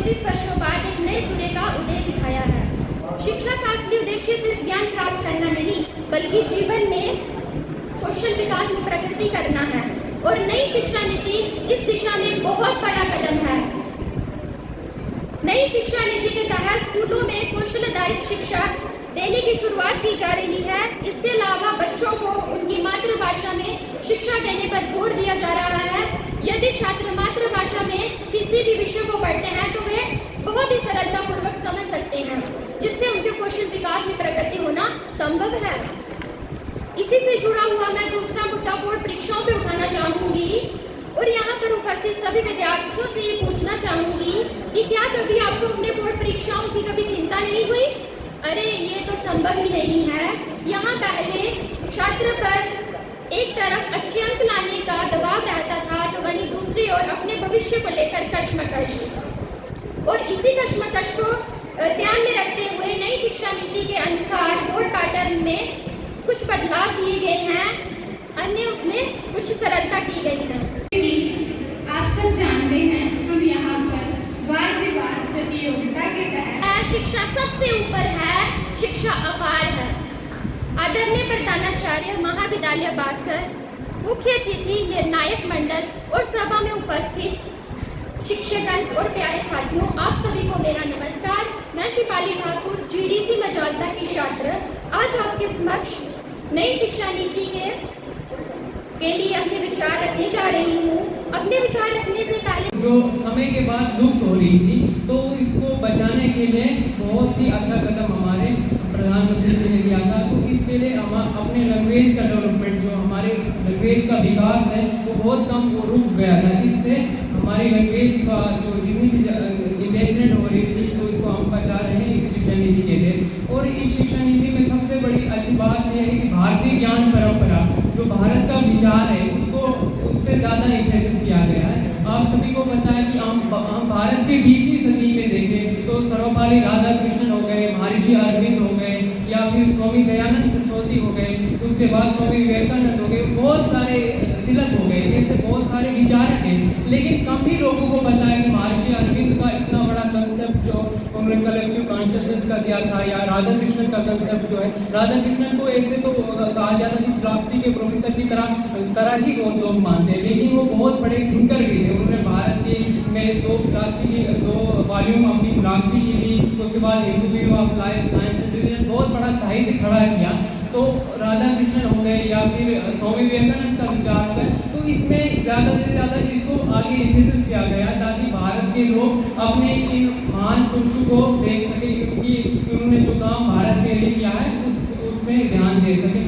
34 वर्षों बाद एक नए सूर्य का उदय दिखाया है। शिक्षा का असली उद्देश्य सिर्फ ज्ञान प्राप्त करना नहीं, बल्कि जीवन में कौशल विकास में प्रगति करना है। और नई शिक्षा नीति इस दिशा में बहुत बड़ा कदम है। नई शिक्षा नीति के तहत स्कूलों में कौशल आधारित शिक्षा देने की शुरुआत की जा रही है। इसके अलावा बच्चों को उनकी मातृभाषा में शिक्षा देने पर जोर दिया जा रहा है। यदि छात्र मातृभाषा में किसी भी विषय को पढ़ते हैं तो वे बहुत ही सरलतापूर्वक समझ सकते हैं, जिससे उनके कौशल विकास में प्रगति होना संभव है। इसी से जुड़ा हुआ मैं दूसरा मुद्दा बोर्ड परीक्षाओं पे उठाना चाहूंगी और यहाँ पर उपस्थित सभी विद्यार्थियों से ये पूछना चाहूंगी कि क्या कभी आपको अपने बोर्ड परीक्षाओं की कभी चिंता नहीं हुई? अरे ये तो संभव ही नहीं है। यहाँ पहले छात्र पर एक तरफ अच्छे अंक लाने का दबाव रहता था, तो वहीं दूसरी ओर अपने भविष्य को लेकर कश्मकश। और इसी कश्मकश को ध्यान में रखते हुए नई शिक्षा नीति के अनुसार बोर्ड पैटर्न में कुछ बदलाव किए गए हैं, अन्य उसमें कुछ सरलता की गई है। आप सब जानते हैं हम यहाँ पर वाद विवाद प्रतियोगिता के तहत शिक्षा सबसे ऊपर है, शिक्षा अपार है। आदरणीय प्रधानाचार्य महाविद्यालय भास्कर, मुख्य अतिथि, निर्णायक मंडल और सभा में उपस्थित शिक्षकगण और प्यारे साथियों, आप सभी को मेरा नमस्कार। मैं शिपाली ठाकुर, जीडीसी मजौलता की छात्र, आज आपके समक्ष नई शिक्षा नीति के लिए अपने विचार रखने जा रही हूँ। अपने विचार रखने से पहले जो समय के बाद लुप्त हो रही थी, तो इसको बचाने के लिए बहुत ही अच्छा कदम हमारे प्रधानमंत्री जी ने लिया था। तो इसके लिए हम अपने लैंग्वेज का डेवलपमेंट, जो हमारे लैंग्वेज का विकास है वो बहुत कम रुक गया था। इससे हमारी लैंग्वेज का जो जितनी भी इंटेलिजेंट हो रही थी, तो इसको हम बचा रहे हैं इस शिक्षा नीति के लिए। और इस शिक्षा नीति में सबसे बड़ी अच्छी बात यह है कि भारतीय ज्ञान परंपरा, जो भारत का विचार है, उसको उस पर ज़्यादा एम्फेसिस किया गया है। आप सभी को पता है कि हम भारत के 20वीं सदी में देखें तो सर्वपल्ली राधाकृष्णन हो गए, महर्षि अरविंद हो गए, या फिर स्वामी दयानंद सरस्वती हो गए, उसके बाद स्वामी विवेकानंद हो गए, बहुत सारे तिलक हो गए, ऐसे बहुत सारे विचारक हैं। लेकिन कम ही लोगों को पता है कि महर्षि अरविंद का इतना बड़ा कंसेप्ट जो उन्होंने कलेक्टिव कॉन्शियसनेस का दिया था, या राधाकृष्णन का कंसेप्ट जो है, राधाकृष्णन को ऐसे तो कहा जाता कि फिलॉसफी के प्रोफेसर की तरह ही लोग मानते हैं, लेकिन वो बहुत बड़े थिंकर भी थे। उन्होंने भारत की में दो वॉल्यूम अपनी फिलॉसफी की ली, उसके बाद Hindu view of life, science and religion, बहुत बड़ा साहित्य खड़ा किया। तो राधाकृष्णन हो गए या फिर स्वामी विवेकानंद का विचार हो गए, तो इसमें ज़्यादा से ज़्यादा इसको आगे एम्फेसिस किया गया ताकि भारत के लोग अपने इन महान पुरुषों को देख सके, क्योंकि उन्होंने जो काम भारत के लिए किया है उसमें ध्यान दे सके।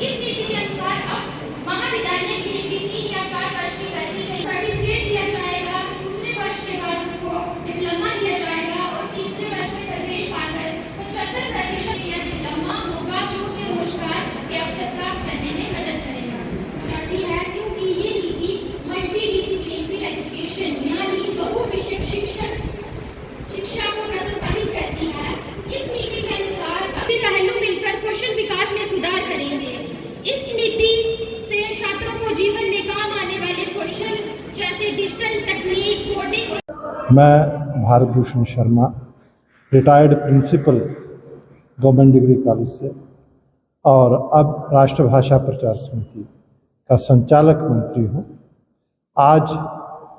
इस नीति के अनुसार अब महाविद्यालय की डिग्री 3 या 4 वर्ष की कर दी गई, सर्टिफिकेट दिया जाएगा, दूसरे वर्ष के बाद उसको डिप्लोमा दिया जाएगा और तीसरे वर्ष में प्रवेश पाकर 75% या डिप्लोमा होगा, जो उसे रोजगार के अवसर प्राप्त करने में मदद करेगा। जाती है क्योंकि ये नीति मल्टी डिसिप्लिनरी एजुकेशन यानी बहुविषयक शिक्षा को प्रोत्साहित करती है। इस नीति के अनुसार सभी पहलू मिलकर कौशल विकास में सुधार करेंगे। इस नीति से छात्रों को जीवन में काम आने वाले कौशल जैसे डिजिटल तकनीक, कोडिंग। मैं Bharat Bhushan Sharma, retired principal government degree college से और अब राष्ट्रभाषा प्रचार समिति का संचालक मंत्री हूँ। आज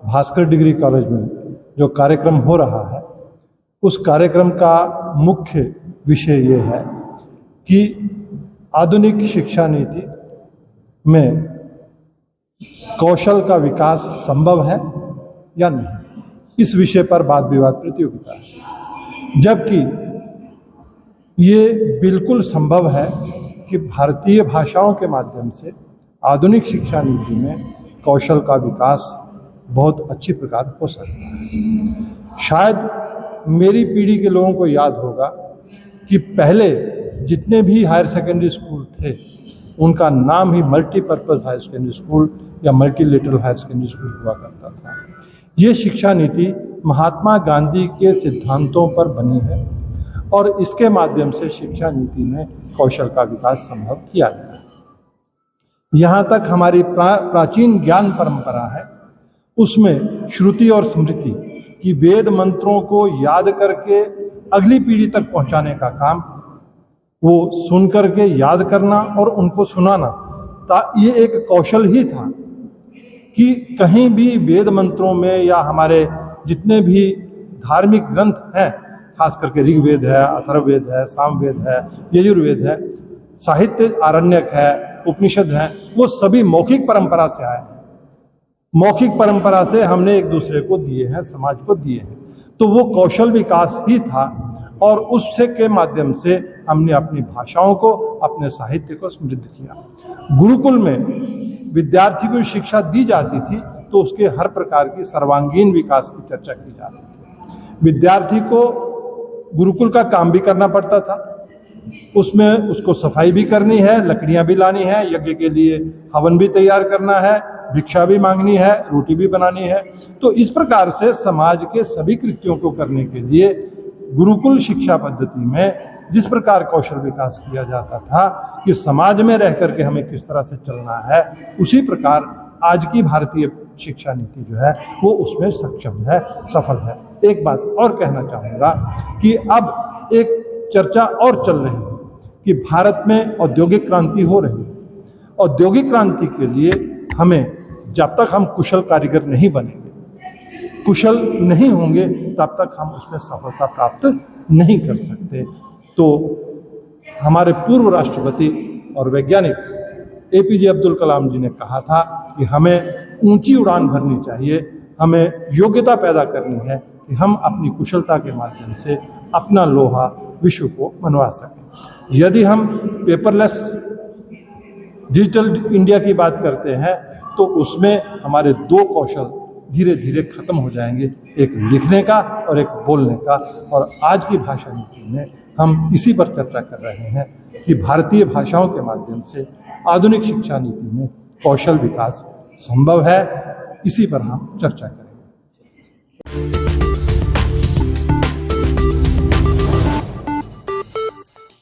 भास्कर डिग्री कॉलेज में जो कार्यक्रम हो रहा है, उस कार्यक्रम का मुख्य विषय ये है कि आधुनिक शिक्षा नीति में कौशल का विकास संभव है या नहीं, इस विषय पर वाद विवाद प्रतियोगिता है। जबकि ये बिल्कुल संभव है कि भारतीय भाषाओं के माध्यम से आधुनिक शिक्षा नीति में कौशल का विकास बहुत अच्छी प्रकार हो सकता है। शायद मेरी पीढ़ी के लोगों को याद होगा कि पहले जितने भी हायर सेकेंडरी स्कूल थे, उनका नाम ही मल्टीपर्पज़ हायर सेकेंडरी स्कूल या मल्टीलेटरल हायर सेकेंडरी स्कूल हुआ करता था। ये शिक्षा नीति महात्मा गांधी के सिद्धांतों पर बनी है और इसके माध्यम से शिक्षा नीति में कौशल का विकास संभव किया गया है। यहाँ तक हमारी प्राचीन ज्ञान परंपरा है, उसमें श्रुति और स्मृति कि वेद मंत्रों को याद करके अगली पीढ़ी तक पहुंचाने का काम, वो सुन करके याद करना और उनको सुनाना, ये एक कौशल ही था कि कहीं भी वेद मंत्रों में या हमारे जितने भी धार्मिक ग्रंथ हैं, खास करके ऋग्वेद है, अथर्ववेद है, सामवेद है, यजुर्वेद है, साहित्य आरण्यक है, उपनिषद है, वो सभी मौखिक परंपरा से आए हैं। मौखिक परंपरा से हमने एक दूसरे को दिए हैं, समाज को दिए हैं। तो वो कौशल विकास ही था और उससे के माध्यम से हमने अपनी भाषाओं को, अपने साहित्य को समृद्ध किया। गुरुकुल में विद्यार्थी को शिक्षा दी जाती थी तो उसके हर प्रकार की सर्वांगीण विकास की चर्चा की जाती थी। विद्यार्थी को गुरुकुल का काम भी करना पड़ता था, उसमें उसको सफाई भी करनी है, लकड़ियां भी लानी है, यज्ञ के लिए हवन भी तैयार करना है, भिक्षा भी मांगनी है, रोटी भी बनानी है। तो इस प्रकार से समाज के सभी कृत्यों को करने के लिए गुरुकुल शिक्षा पद्धति में जिस प्रकार कौशल विकास किया जाता था कि समाज में रह करके हमें किस तरह से चलना है, उसी प्रकार आज की भारतीय शिक्षा नीति जो है वो उसमें सक्षम है, सफल है। एक बात और कहना चाहूँगा कि अब एक चर्चा और चल रही है कि भारत में औद्योगिक क्रांति हो रही है। औद्योगिक क्रांति के लिए हमें जब तक हम कुशल कारीगर नहीं बनेंगे, कुशल नहीं होंगे, तब तक हम उसमें सफलता प्राप्त नहीं कर सकते। तो हमारे पूर्व राष्ट्रपति और वैज्ञानिक APJ अब्दुल कलाम जी ने कहा था कि हमें ऊंची उड़ान भरनी चाहिए, हमें योग्यता पैदा करनी है कि हम अपनी कुशलता के माध्यम से अपना लोहा विश्व को मनवा सकें। यदि हम पेपरलेस डिजिटल इंडिया की बात करते हैं तो उसमें हमारे दो कौशल धीरे धीरे खत्म हो जाएंगे, एक लिखने का और एक बोलने का। और आज की भाषा नीति में हम इसी पर चर्चा कर रहे हैं कि भारतीय भाषाओं के माध्यम से आधुनिक शिक्षा नीति में कौशल विकास संभव है। इसी पर हम चर्चा करें।